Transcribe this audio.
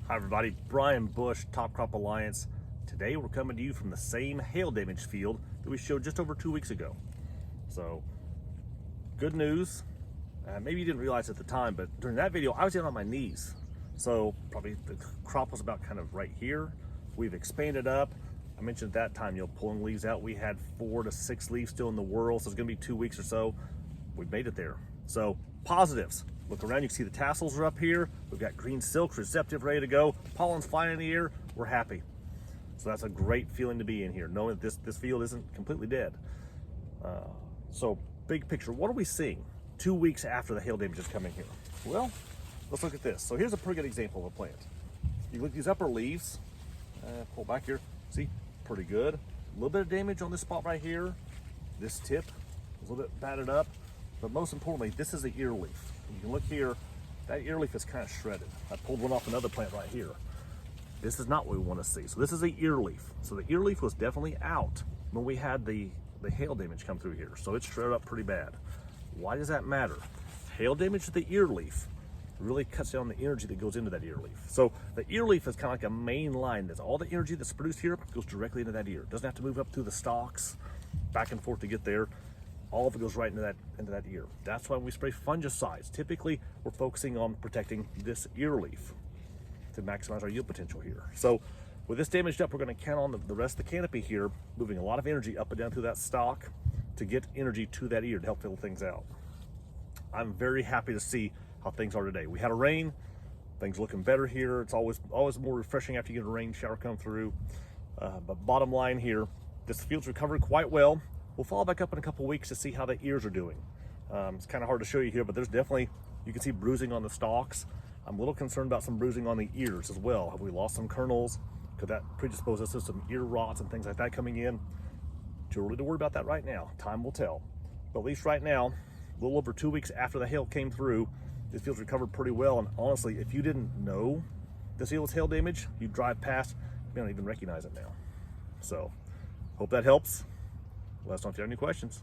Hi everybody, Brian Bush, Top Crop Alliance. Today we're coming to you from the same hail damaged field that we showed just over 2 weeks ago. So, good news. Maybe you didn't realize at the time, but during that video I was down on my knees. So probably the crop was about kind of right here. We've expanded up. I mentioned at that time, pulling leaves out. We had 4 to 6 leaves still in the whirl, so it's gonna be 2 weeks or so. We've made it there. So positives. Look around, you can see the tassels are up here. We've got green silks, receptive, ready to go. Pollen's flying in the air, we're happy. So that's a great feeling to be in here, knowing that this field isn't completely dead. So big picture, what are we seeing 2 weeks after the hail damage is coming here? Well, let's look at this. So here's a pretty good example of a plant. You look at these upper leaves, pull back here, see, pretty good. A little bit of damage on this spot right here. This tip is a little bit battered up, but most importantly, this is the ear leaf. You can look here, that ear leaf is kind of shredded. I pulled one off another plant right here. This is not what we want to see. So this is the ear leaf. So the ear leaf was definitely out when we had the hail damage come through here. So it's shredded up pretty bad. Why does that matter? Hail damage to the ear leaf really cuts down the energy that goes into that ear leaf. So the ear leaf is kind of like a main line. That's all the energy that's produced here goes directly into that ear. It doesn't have to move up through the stalks, back and forth to get there. All of it goes right into that ear. That's why when we spray fungicides, typically we're focusing on protecting this ear leaf to maximize our yield potential here. So with this damaged up, we're going to count on the rest of the canopy here, moving a lot of energy up and down through that stalk to get energy to that ear to help fill things out. I'm very happy to see how things are today. We had a rain, things looking better here. It's always more refreshing after you get a rain shower come through. But bottom line here, this field's recovered quite well. We'll follow back up in a couple weeks to see how the ears are doing. It's kind of hard to show you here, but there's definitely, you can see bruising on the stalks. I'm a little concerned about some bruising on the ears as well. Have we lost some kernels? Could that predispose us to some ear rots and things like that coming in? Too early to worry about that right now. Time will tell. But at least right now, a little over 2 weeks after the hail came through, this field's recovered pretty well. And honestly, if you didn't know this field was hail damage, you'd drive past, you don't even recognize it now. So, hope that helps. Let us know if you have any questions.